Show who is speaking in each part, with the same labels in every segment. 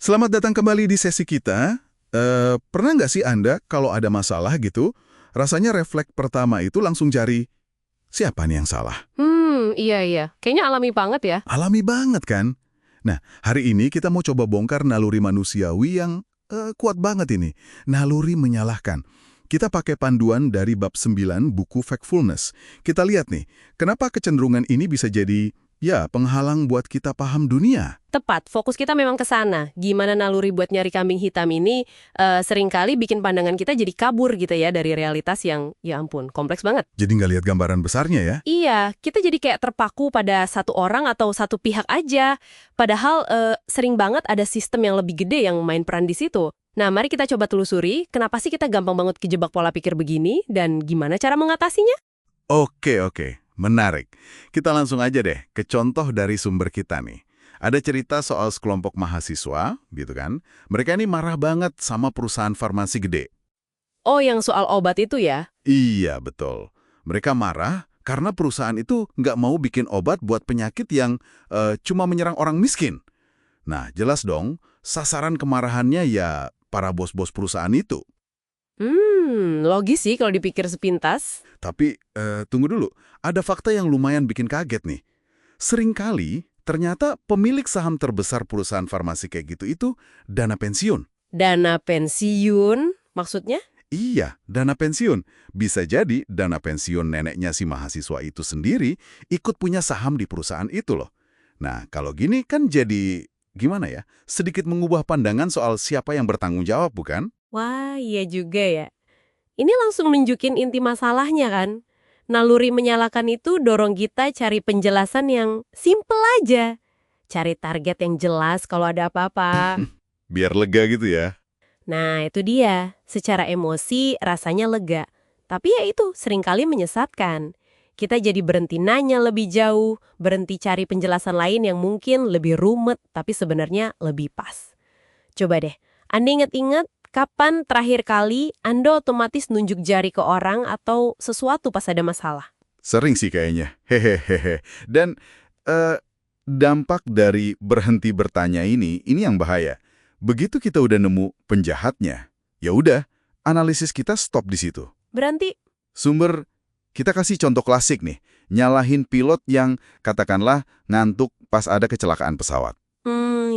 Speaker 1: Selamat datang kembali di sesi kita. Pernah nggak sih Anda kalau ada masalah gitu, rasanya refleks pertama itu langsung cari, siapa nih yang salah?
Speaker 2: Iya. Kayaknya alami banget ya.
Speaker 1: Alami banget kan? Nah, hari ini kita mau coba bongkar naluri manusiawi yang kuat banget ini. Naluri menyalahkan. Kita pakai panduan dari bab 9 buku Factfulness. Kita lihat nih, kenapa kecenderungan ini bisa jadi, ya, penghalang buat kita paham dunia.
Speaker 2: Tepat, fokus kita memang ke sana. Gimana naluri buat nyari kambing hitam ini seringkali bikin pandangan kita jadi kabur gitu ya dari realitas yang, ya ampun, kompleks banget.
Speaker 1: Jadi nggak lihat gambaran besarnya ya?
Speaker 2: Iya, kita jadi kayak terpaku pada satu orang atau satu pihak aja. Padahal sering banget ada sistem yang lebih gede yang main peran di situ. Nah, mari kita coba telusuri kenapa sih kita gampang banget kejebak pola pikir begini dan gimana cara mengatasinya?
Speaker 1: Oke. Menarik. Kita langsung aja deh ke contoh dari sumber kita nih. Ada cerita soal sekelompok mahasiswa, gitu kan. Mereka ini marah banget sama perusahaan farmasi gede.
Speaker 2: Oh, yang soal obat itu ya?
Speaker 1: Iya, betul. Mereka marah karena perusahaan itu nggak mau bikin obat buat penyakit yang cuma menyerang orang miskin. Nah, jelas dong, sasaran kemarahannya ya para bos-bos perusahaan itu.
Speaker 2: Logis sih kalau dipikir sepintas.
Speaker 1: Tapi, tunggu dulu. Ada fakta yang lumayan bikin kaget nih. Seringkali, ternyata pemilik saham terbesar perusahaan farmasi kayak gitu itu dana pensiun.
Speaker 2: Dana pensiun, maksudnya?
Speaker 1: Iya, dana pensiun. Bisa jadi dana pensiun neneknya si mahasiswa itu sendiri ikut punya saham di perusahaan itu loh. Nah, kalau gini kan jadi, gimana ya, sedikit mengubah pandangan soal siapa yang bertanggung jawab, bukan?
Speaker 2: Wah, iya juga ya. Ini langsung nunjukin inti masalahnya kan? Naluri menyalahkan itu dorong kita cari penjelasan yang simple aja. Cari target yang jelas kalau ada apa-apa.
Speaker 1: Biar lega gitu ya.
Speaker 2: Nah, itu dia. Secara emosi rasanya lega. Tapi ya itu, seringkali menyesatkan. Kita jadi berhenti nanya lebih jauh, berhenti cari penjelasan lain yang mungkin lebih rumit, tapi sebenarnya lebih pas. Coba deh, Anda ingat-ingat kapan terakhir kali Anda otomatis nunjuk jari ke orang atau sesuatu pas ada masalah?
Speaker 1: Sering sih kayaknya. Hehehe. Dan dampak dari berhenti bertanya ini yang bahaya. Begitu kita udah nemu penjahatnya, ya udah, analisis kita stop di situ.
Speaker 2: Berarti,
Speaker 1: Sumber, kita kasih contoh klasik nih, nyalahin pilot yang katakanlah ngantuk pas ada kecelakaan pesawat.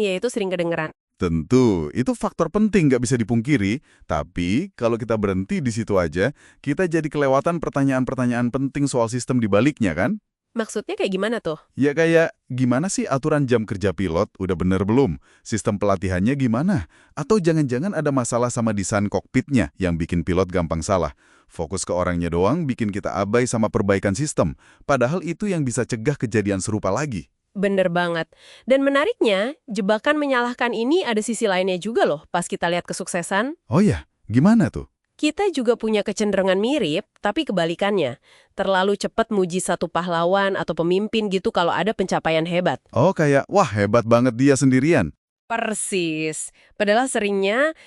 Speaker 2: ya itu sering kedengeran.
Speaker 1: Tentu, itu faktor penting nggak bisa dipungkiri, tapi kalau kita berhenti di situ aja, kita jadi kelewatan pertanyaan-pertanyaan penting soal sistem di baliknya kan?
Speaker 2: Maksudnya kayak gimana tuh?
Speaker 1: Ya kayak, gimana sih aturan jam kerja pilot? Udah bener belum? Sistem pelatihannya gimana? Atau jangan-jangan ada masalah sama desain kokpitnya yang bikin pilot gampang salah? Fokus ke orangnya doang bikin kita abai sama perbaikan sistem. Padahal itu yang bisa cegah kejadian serupa lagi.
Speaker 2: Bener banget. Dan menariknya, jebakan menyalahkan ini ada sisi lainnya juga loh pas kita lihat kesuksesan.
Speaker 1: Oh ya, gimana tuh?
Speaker 2: Kita juga punya kecenderungan mirip, tapi kebalikannya. Terlalu cepat muji satu pahlawan atau pemimpin gitu kalau ada pencapaian hebat.
Speaker 1: Oh kayak, wah hebat banget dia sendirian.
Speaker 2: Persis. Padahal seringnya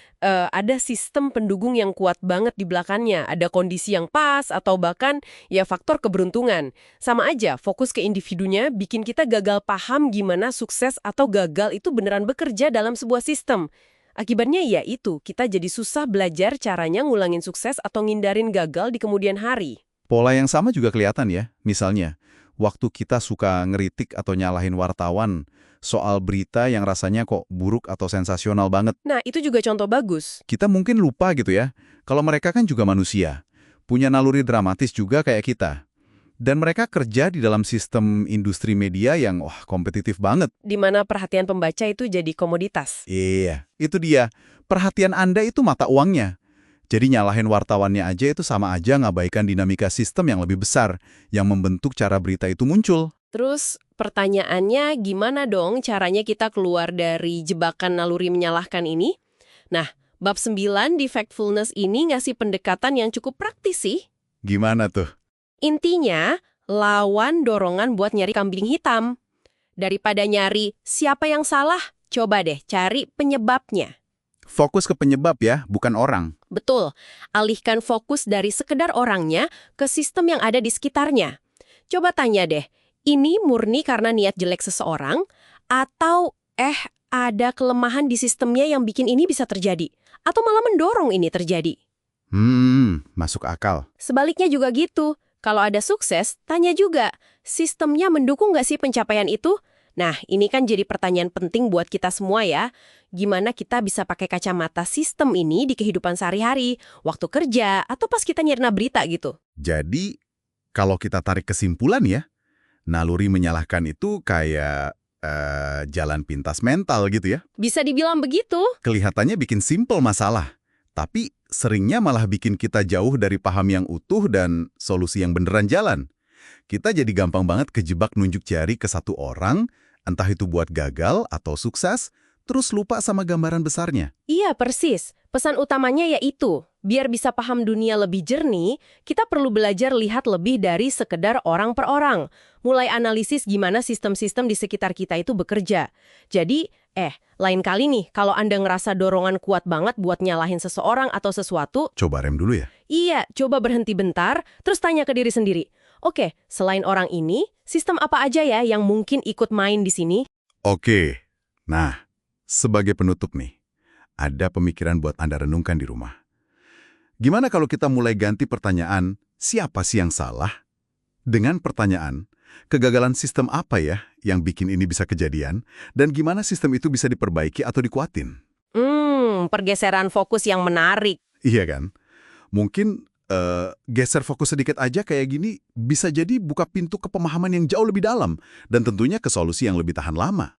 Speaker 2: ada sistem pendukung yang kuat banget di belakangnya. Ada kondisi yang pas atau bahkan ya faktor keberuntungan. Sama aja, fokus ke individunya bikin kita gagal paham gimana sukses atau gagal itu beneran bekerja dalam sebuah sistem. Akibatnya ya itu, kita jadi susah belajar caranya ngulangin sukses atau ngindarin gagal di kemudian hari.
Speaker 1: Pola yang sama juga kelihatan ya. Misalnya, waktu kita suka ngeritik atau nyalahin wartawan soal berita yang rasanya kok buruk atau sensasional banget.
Speaker 2: Nah, itu juga contoh bagus.
Speaker 1: Kita mungkin lupa gitu ya, kalau mereka kan juga manusia. Punya naluri dramatis juga kayak kita. Dan mereka kerja di dalam sistem industri media yang kompetitif banget.
Speaker 2: Di mana perhatian pembaca itu jadi komoditas.
Speaker 1: Iya, itu dia. Perhatian Anda itu mata uangnya. Jadi nyalahin wartawannya aja itu sama aja ngabaikan dinamika sistem yang lebih besar, yang membentuk cara berita itu muncul.
Speaker 2: Terus pertanyaannya gimana dong caranya kita keluar dari jebakan naluri menyalahkan ini? Nah, bab 9 di Factfulness ini ngasih pendekatan yang cukup praktis sih.
Speaker 1: Gimana tuh?
Speaker 2: Intinya, lawan dorongan buat nyari kambing hitam. Daripada nyari siapa yang salah, coba deh cari penyebabnya.
Speaker 1: Fokus ke penyebab ya, bukan orang.
Speaker 2: Betul, alihkan fokus dari sekedar orangnya ke sistem yang ada di sekitarnya. Coba tanya deh, ini murni karena niat jelek seseorang atau ada kelemahan di sistemnya yang bikin ini bisa terjadi? Atau malah mendorong ini terjadi?
Speaker 1: Masuk akal.
Speaker 2: Sebaliknya juga gitu. Kalau ada sukses, tanya juga, sistemnya mendukung nggak sih pencapaian itu? Nah, ini kan jadi pertanyaan penting buat kita semua ya. Gimana kita bisa pakai kacamata sistem ini di kehidupan sehari-hari, waktu kerja, atau pas kita nyerna berita gitu?
Speaker 1: Jadi, kalau kita tarik kesimpulan ya, naluri menyalahkan itu kayak jalan pintas mental gitu ya.
Speaker 2: Bisa dibilang begitu.
Speaker 1: Kelihatannya bikin simpel masalah, tapi seringnya malah bikin kita jauh dari paham yang utuh dan solusi yang beneran jalan. Kita jadi gampang banget kejebak nunjuk jari ke satu orang, entah itu buat gagal atau sukses, terus lupa sama gambaran besarnya.
Speaker 2: Iya, persis. Pesan utamanya yaitu, biar bisa paham dunia lebih jernih, kita perlu belajar lihat lebih dari sekedar orang per orang. Mulai analisis gimana sistem-sistem di sekitar kita itu bekerja. Jadi, lain kali nih, kalau Anda ngerasa dorongan kuat banget buat nyalahin seseorang atau sesuatu,
Speaker 1: Coba rem dulu ya.
Speaker 2: iya, coba berhenti bentar, terus tanya ke diri sendiri. Oke, selain orang ini, sistem apa aja ya yang mungkin ikut main di sini?
Speaker 1: Oke, nah, sebagai penutup nih, ada pemikiran buat Anda renungkan di rumah. Gimana kalau kita mulai ganti pertanyaan, siapa sih yang salah? Dengan pertanyaan, kegagalan sistem apa ya yang bikin ini bisa kejadian, dan gimana sistem itu bisa diperbaiki atau dikuatin?
Speaker 2: Pergeseran fokus yang menarik.
Speaker 1: Iya kan? Mungkin geser fokus sedikit aja kayak gini bisa jadi buka pintu ke pemahaman yang jauh lebih dalam, dan tentunya ke solusi yang lebih tahan lama.